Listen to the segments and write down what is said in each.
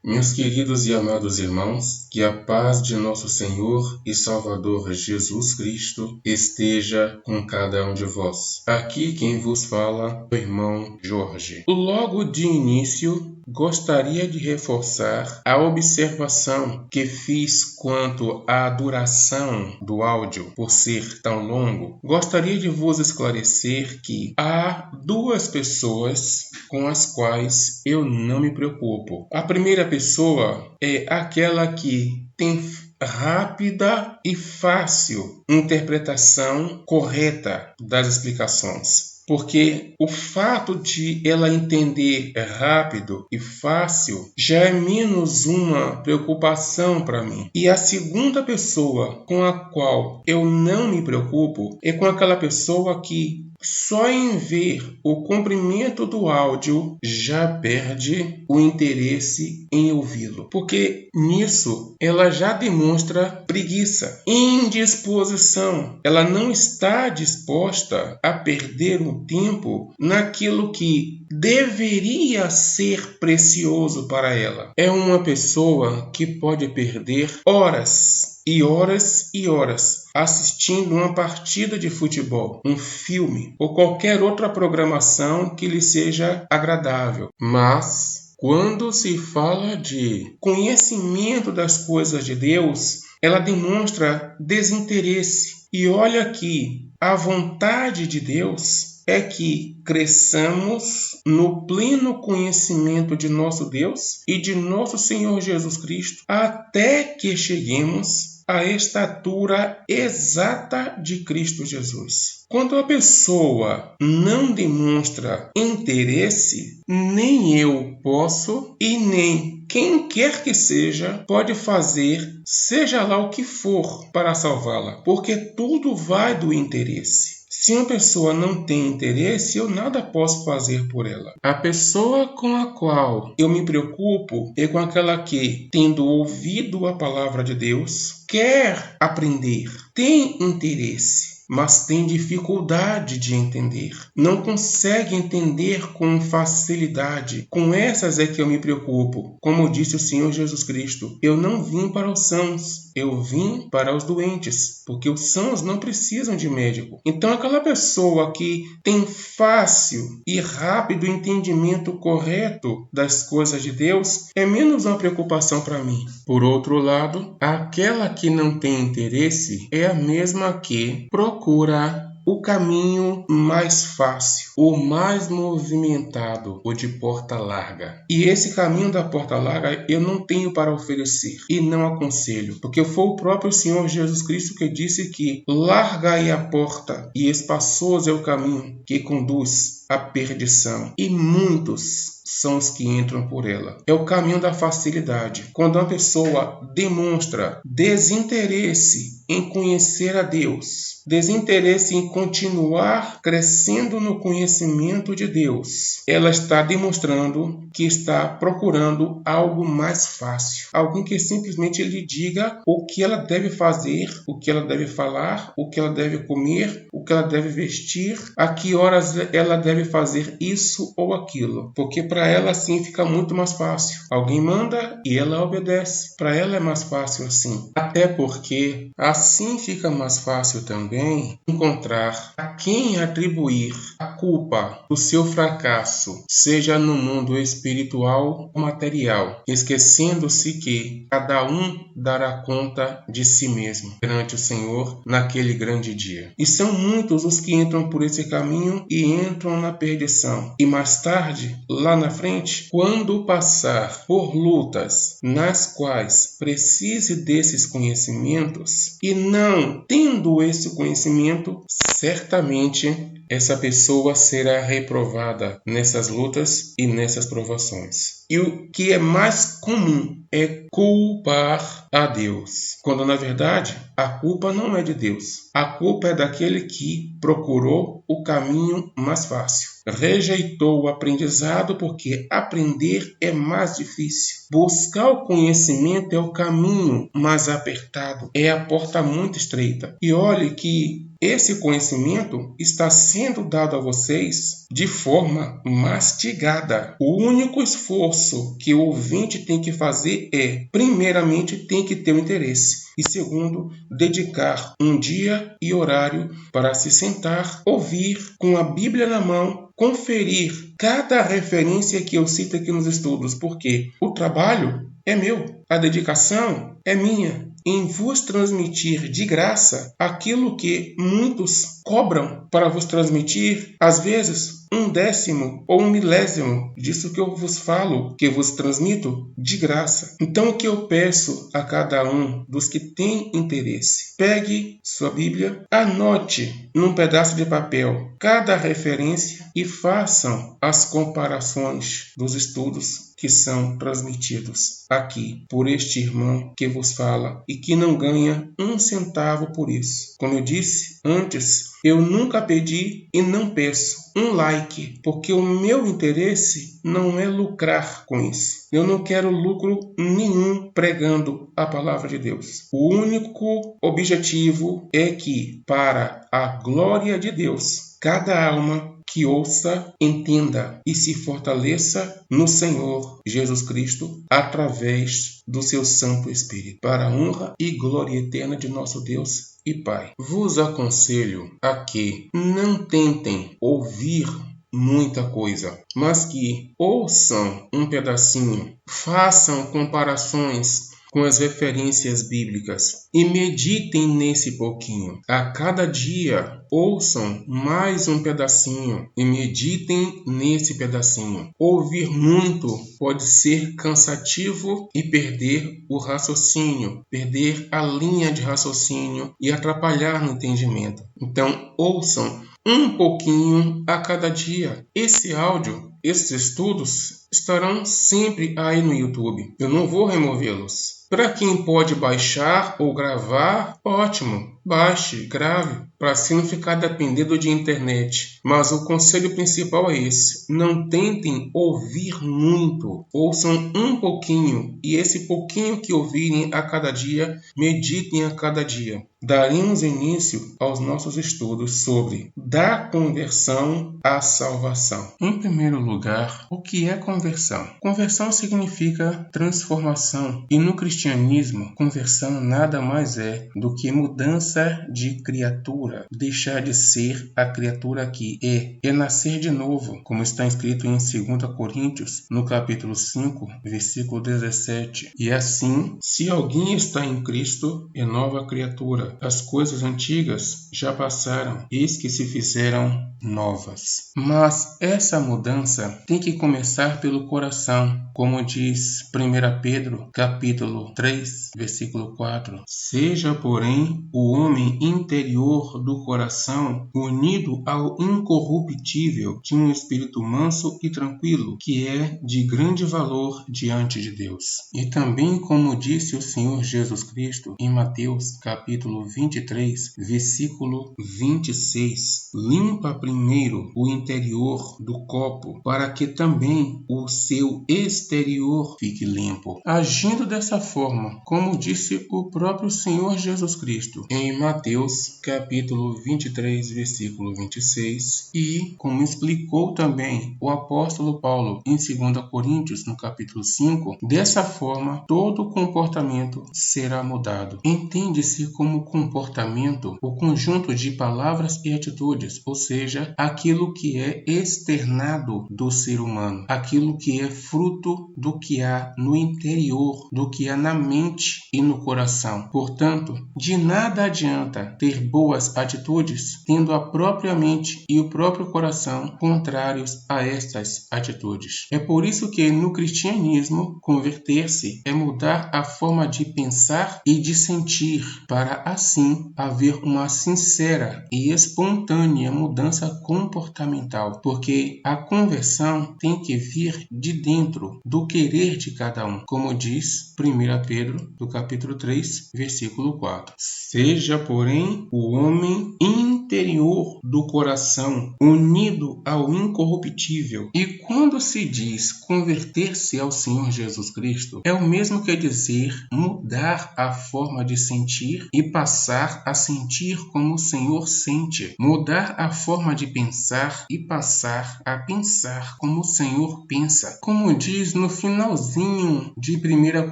Meus queridos e amados irmãos, que a paz de nosso Senhor e Salvador Jesus Cristo esteja com cada um de vós. Aqui quem vos fala é o irmão Jorge. Logo de início, gostaria de reforçar a observação que fiz quanto à duração do áudio por ser tão longo. Gostaria de vos esclarecer que há duas pessoas com as quais eu não me preocupo. A primeira pessoa é aquela que tem rápida e fácil interpretação correta das explicações. Porque o fato de ela entender rápido e fácil já é menos uma preocupação para mim. E a segunda pessoa com a qual eu não me preocupo é com aquela pessoa que só em ver o comprimento do áudio já perde o interesse em ouvi-lo. Porque nisso ela já demonstra preguiça, indisposição. Ela não está disposta a perder um tempo naquilo que deveria ser precioso para ela. É uma pessoa que pode perder horas e horas e horas assistindo uma partida de futebol, um filme ou qualquer outra programação que lhe seja agradável. Mas quando se fala de conhecimento das coisas de Deus, ela demonstra desinteresse. E olha que a vontade de Deus é que cresçamos no pleno conhecimento de nosso Deus e de nosso Senhor Jesus Cristo, até que cheguemos à estatura exata de Cristo Jesus. Quando a pessoa não demonstra interesse, nem eu posso e nem quem quer que seja pode fazer, seja lá o que for, para salvá-la, porque tudo vai do interesse. Se uma pessoa não tem interesse, eu nada posso fazer por ela. A pessoa com a qual eu me preocupo é com aquela que, tendo ouvido a palavra de Deus, quer aprender, tem interesse, mas tem dificuldade de entender. Não consegue entender com facilidade. Com essas é que eu me preocupo. Como disse o Senhor Jesus Cristo, eu não vim para os sãos, eu vim para os doentes, porque os sãos não precisam de médico. Então aquela pessoa que tem fácil e rápido entendimento correto das coisas de Deus é menos uma preocupação para mim. Por outro lado, aquela que não tem interesse é a mesma que procura o caminho mais fácil, o mais movimentado, o de porta larga. E esse caminho da porta larga eu não tenho para oferecer e não aconselho, porque foi o próprio Senhor Jesus Cristo que disse que larga é a porta e espaçoso é o caminho que conduz à perdição, e muitos são os que entram por ela. É o caminho da facilidade. Quando uma pessoa demonstra desinteresse em conhecer a Deus, desinteresse em continuar crescendo no conhecimento de Deus, ela está demonstrando que está procurando algo mais fácil. Alguém que simplesmente lhe diga o que ela deve fazer, o que ela deve falar, o que ela deve comer, o que ela deve vestir, a que horas ela deve fazer isso ou aquilo. Porque para ela assim fica muito mais fácil. Alguém manda e ela obedece. Para ela é mais fácil assim. Até porque assim fica mais fácil também encontrar a quem atribuir a culpa do seu fracasso, seja no mundo espiritual ou material, esquecendo-se que cada um dará conta de si mesmo perante o Senhor naquele grande dia. E são muitos os que entram por esse caminho e entram na perdição. E mais tarde, lá na frente, quando passar por lutas nas quais precise desses conhecimentos e não tendo esse conhecimento, certamente essa pessoa será reprovada nessas lutas e nessas provações. E o que é mais comum é culpar a Deus, quando na verdade a culpa não é de Deus. A culpa é daquele que procurou o caminho mais fácil. Rejeitou o aprendizado porque aprender é mais difícil. Buscar o conhecimento é o caminho mais apertado, é a porta muito estreita. E olhe que esse conhecimento está sendo dado a vocês de forma mastigada. O único esforço esforço que o ouvinte tem que fazer é, primeiramente, tem que ter um interesse. E segundo, dedicar um dia e horário para se sentar, ouvir com a Bíblia na mão, conferir cada referência que eu cito aqui nos estudos, porque o trabalho é meu, a dedicação é minha, em vos transmitir de graça aquilo que muitos cobram para vos transmitir, às vezes 1/10 ou 1/1000 disso que eu vos falo, que vos transmito de graça. Então o que eu peço a cada um dos que tem interesse, pegue sua Bíblia, anote num pedaço de papel cada referência e façam as comparações dos estudos que são transmitidos aqui por este irmão que vos fala e que não ganha 1 centavo por isso. Como eu disse antes, eu nunca pedi e não peço um like, porque o meu interesse não é lucrar com isso. Eu não quero lucro nenhum pregando a palavra de Deus. O único objetivo é que, para a glória de Deus, cada alma que ouça, entenda e se fortaleça no Senhor Jesus Cristo através do seu Santo Espírito, para a honra e glória eterna de nosso Deus e Pai. Vos aconselho a que não tentem ouvir muita coisa, mas que ouçam um pedacinho, façam comparações com as referências bíblicas e meditem nesse pouquinho. A cada dia, ouçam mais um pedacinho e meditem nesse pedacinho. Ouvir muito pode ser cansativo e perder o raciocínio, perder a linha de raciocínio e atrapalhar no entendimento. Então, ouçam um pouquinho a cada dia. Esse áudio, esses estudos estarão sempre aí no YouTube. Eu não vou removê-los. Para quem pode baixar ou gravar, ótimo, baixe, grave, para assim não ficar dependendo de internet. Mas o conselho principal é esse: não tentem ouvir muito, ouçam um pouquinho, e esse pouquinho que ouvirem a cada dia, meditem a cada dia. Daremos início aos nossos estudos sobre da conversão à salvação. Em primeiro lugar, o que é conversão? Conversão significa transformação, e no cristianismo, conversão nada mais é do que mudança de criatura, deixar de ser a criatura que é nascer de novo, como está escrito em 2 Coríntios, no capítulo 5, versículo 17. E assim, se alguém está em Cristo, é nova criatura. As coisas antigas já passaram, eis que se fizeram novas. Mas essa mudança tem que começar pelo coração, como diz 1 Pedro, capítulo 3, versículo 4. Seja, porém, o homem interior do coração unido ao incorruptível de um espírito manso e tranquilo, que é de grande valor diante de Deus. E também, como disse o Senhor Jesus Cristo em Mateus, capítulo 23, versículo 26, limpa primeiro o interior do copo, para que também o seu exterior fique limpo. Agindo dessa forma, como disse o próprio Senhor Jesus Cristo em Mateus, capítulo 23, versículo 26, e como explicou também o apóstolo Paulo em 2 Coríntios, no capítulo 5, dessa forma todo comportamento será mudado. Entende-se como comportamento o conjunto de palavras e atitudes, ou seja, aquilo que é externado do ser humano, aquilo que é fruto do que há no interior, do que há na mente e no coração. Portanto, de nada adianta ter boas atitudes, tendo a própria mente e o próprio coração contrários a estas atitudes. É por isso que no cristianismo, converter-se é mudar a forma de pensar e de sentir, para assim haver uma sincera e espontânea mudança comportamental, porque a conversão tem que vir de dentro do querer de cada um, como diz 1 Pedro, do capítulo 3, versículo 4. Seja, porém, o homem interior interior do coração, unido ao incorruptível. E quando se diz converter-se ao Senhor Jesus Cristo, é o mesmo que dizer mudar a forma de sentir e passar a sentir como o Senhor sente. Mudar a forma de pensar e passar a pensar como o Senhor pensa. Como diz no finalzinho de 1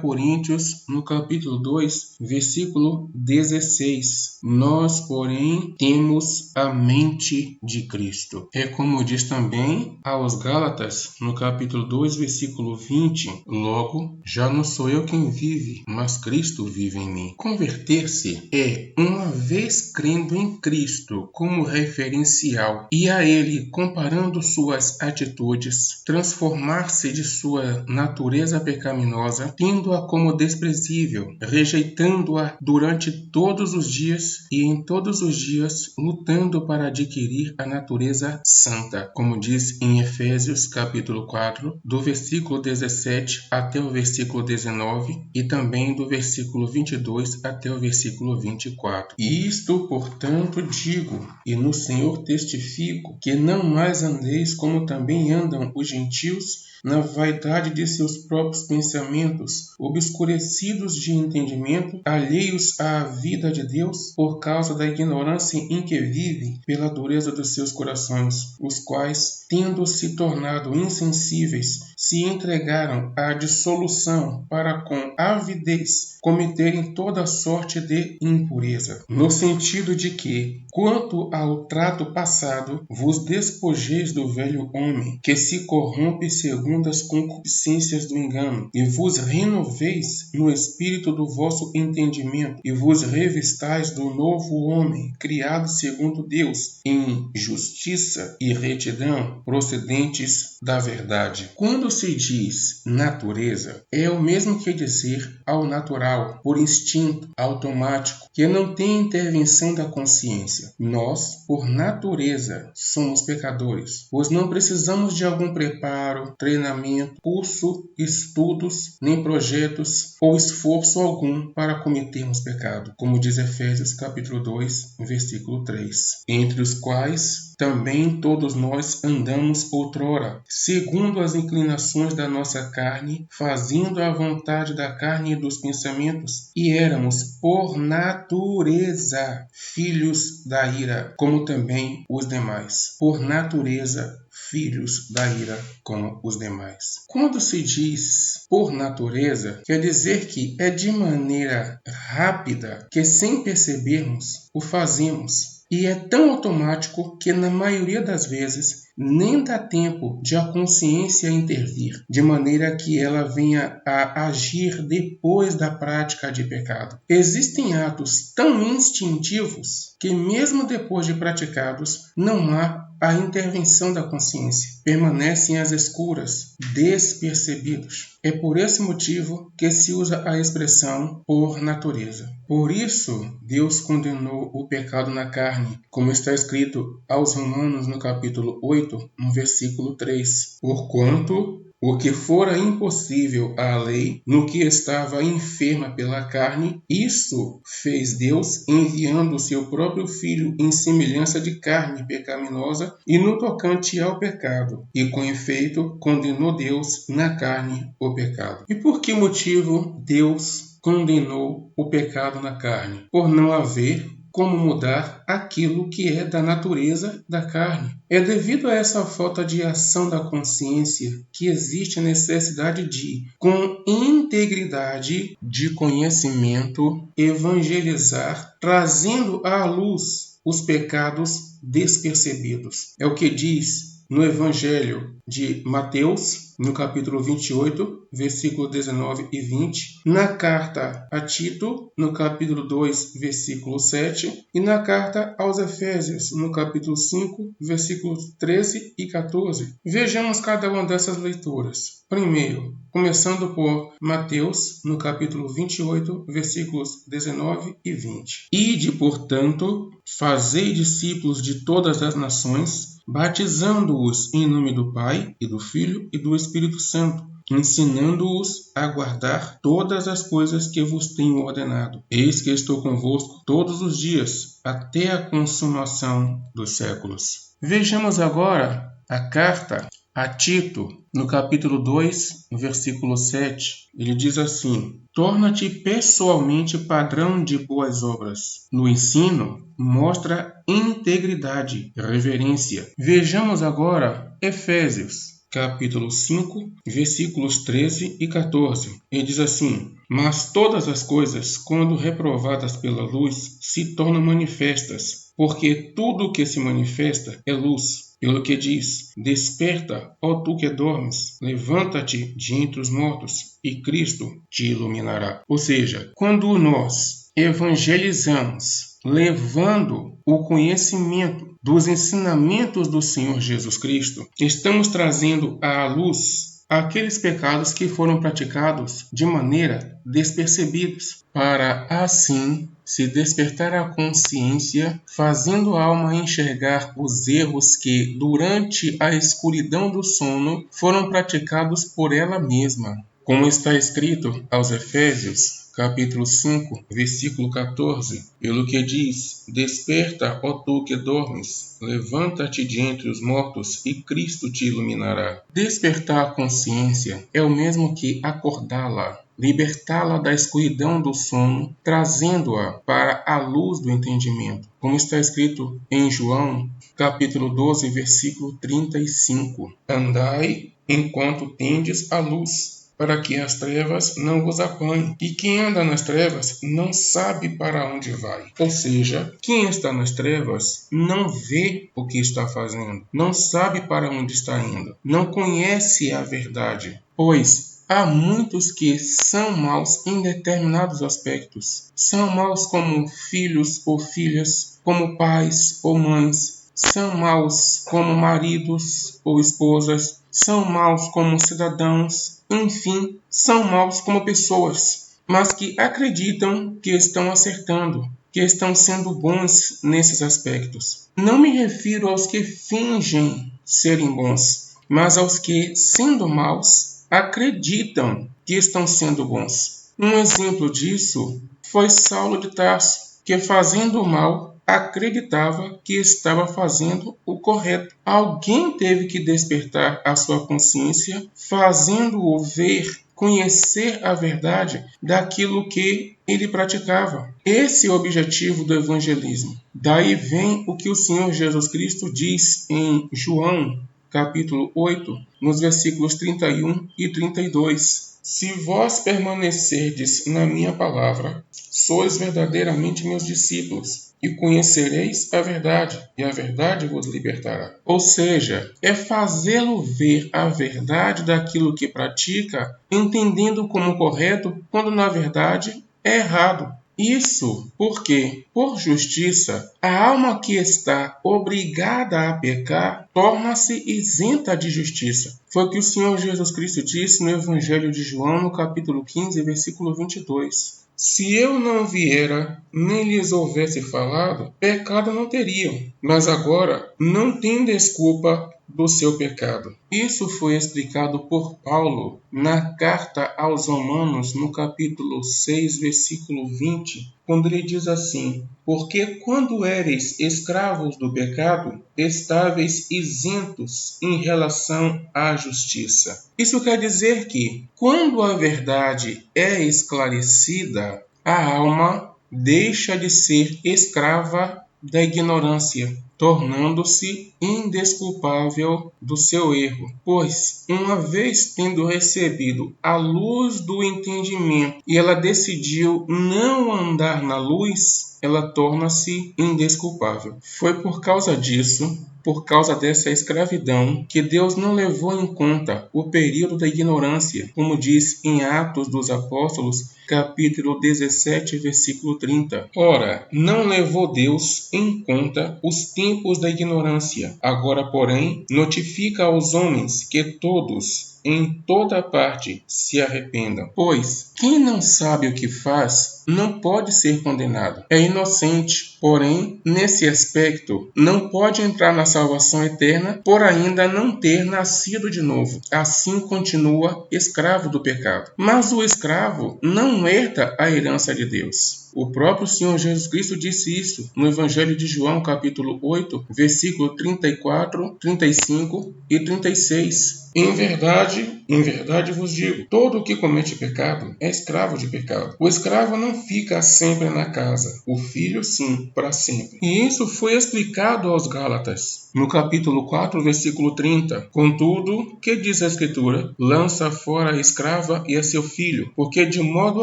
Coríntios, no capítulo 2, versículo 16. Nós, porém, temos a mente de Cristo. É como diz também aos Gálatas, no capítulo 2, versículo 20. Logo, já não sou eu quem vive, mas Cristo vive em mim. Converter-se é, uma vez crendo em Cristo como referencial e a Ele comparando suas atitudes, transformar-se de sua natureza pecaminosa, tendo-a como desprezível, rejeitando-a durante todos os dias e em todos os dias lutando para adquirir a natureza santa, como diz em Efésios capítulo 4, do versículo 17 até o versículo 19 e também do versículo 22 até o versículo 24. E isto, portanto, digo, e no Senhor testifico, que não mais andeis como também andam os gentios, na vaidade de seus próprios pensamentos, obscurecidos de entendimento, alheios à vida de Deus, por causa da ignorância em que vivem, pela dureza dos seus corações, os quais, tendo se tornado insensíveis, se entregaram à dissolução para com avidez cometerem toda sorte de impureza, no sentido de que, quanto ao trato passado, vos despojeis do velho homem, que se corrompe segundo as concupiscências do engano, e vos renoveis no espírito do vosso entendimento, e vos revistais do novo homem, criado segundo Deus, em justiça e retidão, procedentes da verdade. Quando se diz natureza, é o mesmo que dizer ao natural, por instinto, automático, que não tem intervenção da consciência. Nós, por natureza, somos pecadores, pois não precisamos de algum preparo, treinamento, curso, estudos, nem projetos ou esforço algum para cometermos pecado, como diz Efésios capítulo 2, versículo 3, entre os quais também todos nós andamos outrora, segundo as inclinações da nossa carne, fazendo a vontade da carne e dos pensamentos, e éramos, por natureza, filhos da ira, como também os demais. Por natureza, filhos da ira como os demais. Quando se diz por natureza, quer dizer que é de maneira rápida que, sem percebermos, o fazemos. E é tão automático que, na maioria das vezes, nem dá tempo de a consciência intervir, de maneira que ela venha a agir depois da prática de pecado. Existem atos tão instintivos que, mesmo depois de praticados, não há a intervenção da consciência. Permanecem às escuras, despercebidos. É por esse motivo que se usa a expressão por natureza. Por isso, Deus condenou o pecado na carne, como está escrito aos Romanos no capítulo 8, no versículo 3. Porquanto o que fora impossível à lei, no que estava enferma pela carne, isso fez Deus, enviando o seu próprio Filho em semelhança de carne pecaminosa e no tocante ao pecado. E com efeito condenou Deus na carne o pecado. E por que motivo Deus condenou o pecado na carne? Por não haver como mudar aquilo que é da natureza da carne. É devido a essa falta de ação da consciência que existe a necessidade de, com integridade de conhecimento, evangelizar, trazendo à luz os pecados despercebidos. É o que diz no Evangelho de Mateus, no capítulo 28, versículo 19 e 20, na carta a Tito, no capítulo 2, versículo 7, e na carta aos Efésios, no capítulo 5, versículos 13 e 14. Vejamos cada uma dessas leituras. Primeiro, começando por Mateus, no capítulo 28, versículos 19 e 20. Ide, portanto, fazei discípulos de todas as nações, batizando-os em nome do Pai, e do Filho, e do Espírito Santo, ensinando-os a guardar todas as coisas que vos tenho ordenado. Eis que estou convosco todos os dias, até a consumação dos séculos. Vejamos agora a carta a Tito, no capítulo 2, no versículo 7. Ele diz assim: torna-te pessoalmente padrão de boas obras. No ensino, mostra integridade, reverência. Vejamos agora Efésios, capítulo 5, versículos 13 e 14. Ele diz assim: mas todas as coisas, quando reprovadas pela luz, se tornam manifestas, porque tudo o que se manifesta é luz. Pelo que diz: desperta, ó tu que dormes, levanta-te de entre os mortos, e Cristo te iluminará. Ou seja, quando nós evangelizamos, levando o conhecimento dos ensinamentos do Senhor Jesus Cristo, estamos trazendo à luz aqueles pecados que foram praticados de maneira despercebidos, para assim se despertar a consciência, fazendo a alma enxergar os erros que, durante a escuridão do sono, foram praticados por ela mesma. Como está escrito aos Efésios, capítulo 5, versículo 14, pelo que diz: desperta, ó tu que dormes, levanta-te de entre os mortos, e Cristo te iluminará. Despertar a consciência é o mesmo que acordá-la, libertá-la da escuridão do sono, trazendo-a para a luz do entendimento. Como está escrito em João, capítulo 12, versículo 35. Andai enquanto tendes a luz, para que as trevas não vos apanhem. E quem anda nas trevas não sabe para onde vai. Ou seja, quem está nas trevas não vê o que está fazendo, não sabe para onde está indo, não conhece a verdade, pois há muitos que são maus em determinados aspectos. São maus como filhos ou filhas, como pais ou mães. São maus como maridos ou esposas. São maus como cidadãos. Enfim, são maus como pessoas, mas que acreditam que estão acertando, que estão sendo bons nesses aspectos. Não me refiro aos que fingem serem bons, mas aos que, sendo maus, acreditam que estão sendo bons. Um exemplo disso foi Saulo de Tarso, que fazendo o mal, acreditava que estava fazendo o correto. Alguém teve que despertar a sua consciência, fazendo-o ver, conhecer a verdade daquilo que ele praticava. Esse é o objetivo do evangelismo. Daí vem o que o Senhor Jesus Cristo diz em João, capítulo 8, nos versículos 31 e 32. Se vós permanecerdes na minha palavra, sois verdadeiramente meus discípulos, e conhecereis a verdade, e a verdade vos libertará. Ou seja, é fazê-lo ver a verdade daquilo que pratica, entendendo como correto, quando na verdade é errado. Isso porque, por justiça, a alma que está obrigada a pecar torna-se isenta de justiça. Foi o que o Senhor Jesus Cristo disse no Evangelho de João, no capítulo 15, versículo 22. Se eu não viera, nem lhes houvesse falado, pecado não teriam, mas agora não têm desculpa do seu pecado. Isso foi explicado por Paulo na carta aos Romanos, no capítulo 6, versículo 20, quando ele diz assim: porque quando éreis escravos do pecado, estáveis isentos em relação à justiça. Isso quer dizer que, quando a verdade é esclarecida, a alma deixa de ser escrava da ignorância, tornando-se indesculpável do seu erro. Pois, uma vez tendo recebido a luz do entendimento e ela decidiu não andar na luz, ela torna-se indesculpável. Foi por causa disso, por causa dessa escravidão, que Deus não levou em conta o período da ignorância, como diz em Atos dos Apóstolos, capítulo 17, versículo 30. Ora, não levou Deus em conta os tempos da ignorância. Agora, porém, notifica aos homens que todos, em toda parte, se arrependam. Pois, quem não sabe o que faz, não pode ser condenado. É inocente, porém, nesse aspecto, não pode entrar na salvação eterna por ainda não ter nascido de novo. Assim continua escravo do pecado. Mas o escravo não herda a herança de Deus. O próprio Senhor Jesus Cristo disse isso no Evangelho de João, capítulo 8, versículo 34, 35 e 36. Em verdade vos digo, todo o que comete pecado é escravo de pecado. O escravo não fica sempre na casa, o filho sim, para sempre. E isso foi explicado aos Gálatas, no capítulo 4, versículo 30. Contudo, que diz a Escritura? Lança fora a escrava e a seu filho, porque de modo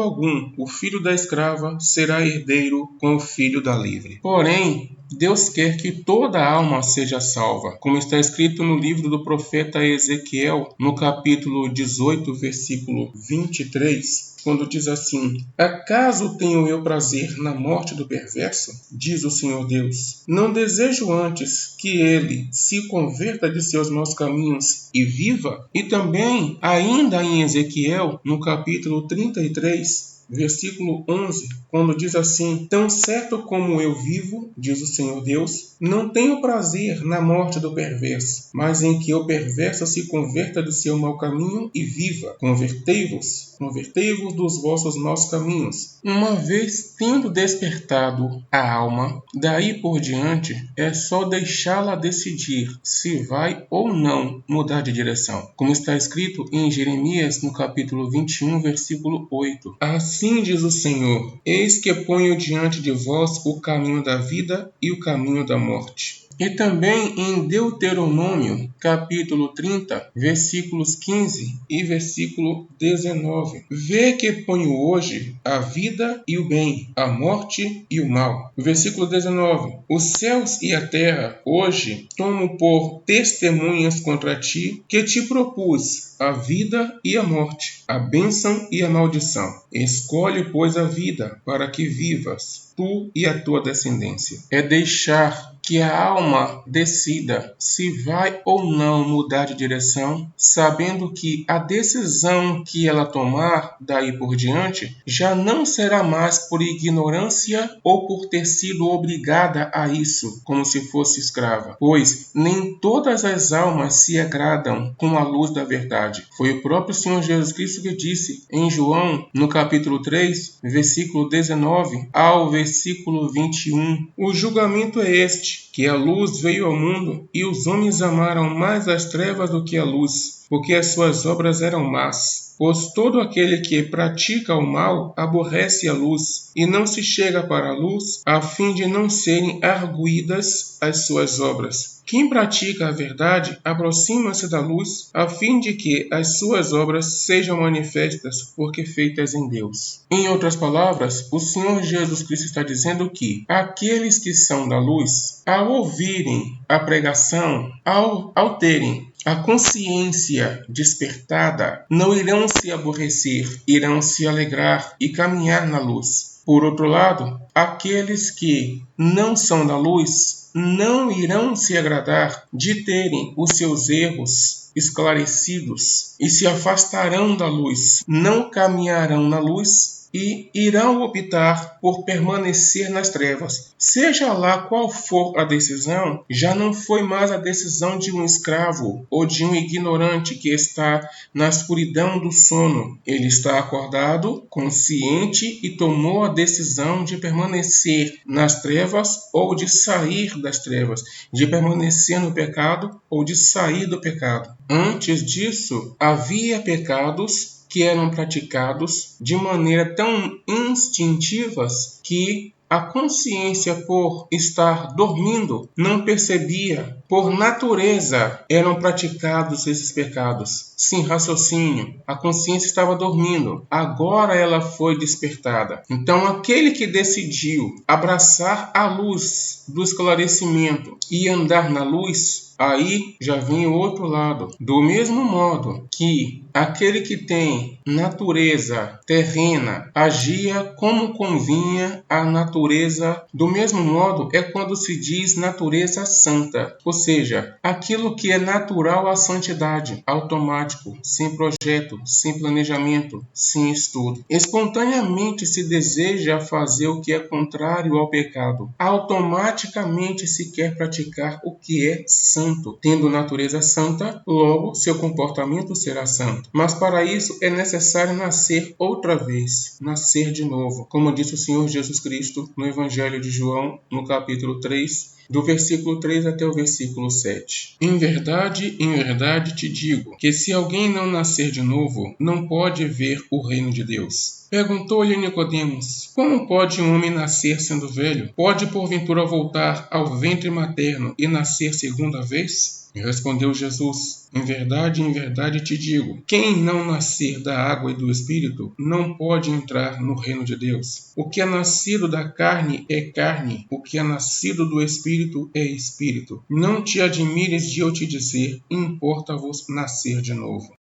algum o filho da escrava será herdeiro com o filho da livre. Porém, Deus quer que toda alma seja salva, como está escrito no livro do profeta Ezequiel, no capítulo 18, versículo 23, quando diz assim: acaso tenho eu prazer na morte do perverso? Diz o Senhor Deus. Não desejo antes que ele se converta de seus maus caminhos e viva? E também, ainda em Ezequiel, no capítulo 33, versículo 11, quando diz assim: tão certo como eu vivo, diz o Senhor Deus, não tenho prazer na morte do perverso, mas em que o perverso se converta do seu mau caminho e viva. Convertei-vos dos vossos maus caminhos. Uma vez tendo despertado a alma, daí por diante é só deixá-la decidir se vai ou não mudar de direção, como está escrito em Jeremias, no capítulo 21, versículo 8. Assim diz o Senhor: eis que ponho diante de vós o caminho da vida e o caminho da morte. E também em Deuteronômio, capítulo 30, versículos 15 e versículo 19. Vê que ponho hoje a vida e o bem, a morte e o mal. Versículo 19. Os céus e a terra hoje tomo por testemunhas contra ti, que te propus a vida e a morte, a bênção e a maldição. Escolhe, pois, a vida, para que vivas, tu e a tua descendência. É deixar que a alma decida se vai ou não mudar de direção, sabendo que a decisão que ela tomar daí por diante já não será mais por ignorância ou por ter sido obrigada a isso, como se fosse escrava, pois nem todas as almas se agradam com a luz da verdade. Foi o próprio Senhor Jesus Cristo que disse em João, no capítulo 3, versículo 19 ao versículo 21, o julgamento é este, que a luz veio ao mundo e os homens amaram mais as trevas do que a luz, porque as suas obras eram más. Pois todo aquele que pratica o mal aborrece a luz e não se chega para a luz, a fim de não serem arguidas as suas obras. Quem pratica a verdade aproxima-se da luz, a fim de que as suas obras sejam manifestas, porque feitas em Deus. Em outras palavras, o Senhor Jesus Cristo está dizendo que aqueles que são da luz, ao ouvirem a pregação, ao terem a consciência despertada, não irão se aborrecer, irão se alegrar e caminhar na luz. Por outro lado, aqueles que não são da luz não irão se agradar de terem os seus erros esclarecidos e se afastarão da luz, não caminharão na luz e irão optar por permanecer nas trevas. Seja lá qual for a decisão, já não foi mais a decisão de um escravo ou de um ignorante que está na escuridão do sono. Ele está acordado, consciente e tomou a decisão de permanecer nas trevas ou de sair das trevas, de permanecer no pecado ou de sair do pecado. Antes disso, havia pecados que eram praticados de maneira tão instintivas que a consciência, por estar dormindo, não percebia. Por natureza, eram praticados esses pecados, sem raciocínio. A consciência estava dormindo. Agora ela foi despertada. Então, aquele que decidiu abraçar a luz do esclarecimento e andar na luz, aí já vem o outro lado. Do mesmo modo que aquele que tem natureza terrena agia como convinha à natureza. Do mesmo modo é quando se diz natureza santa, ou seja, aquilo que é natural à santidade, automático, sem projeto, sem planejamento, sem estudo. Espontaneamente se deseja fazer o que é contrário ao pecado. Automaticamente se quer praticar o que é santo. Tendo natureza santa, logo seu comportamento será santo. Mas para isso é necessário nascer outra vez, nascer de novo. Como disse o Senhor Jesus Cristo no Evangelho de João, no capítulo 3, do versículo 3 até o versículo 7. Em verdade te digo, que se alguém não nascer de novo, não pode ver o reino de Deus. Perguntou-lhe Nicodemos: como pode um homem nascer sendo velho? Pode porventura voltar ao ventre materno e nascer segunda vez? E respondeu Jesus: em verdade te digo, quem não nascer da água e do Espírito não pode entrar no reino de Deus. O que é nascido da carne é carne, o que é nascido do Espírito é Espírito. Não te admires de eu te dizer, importa-vos nascer de novo.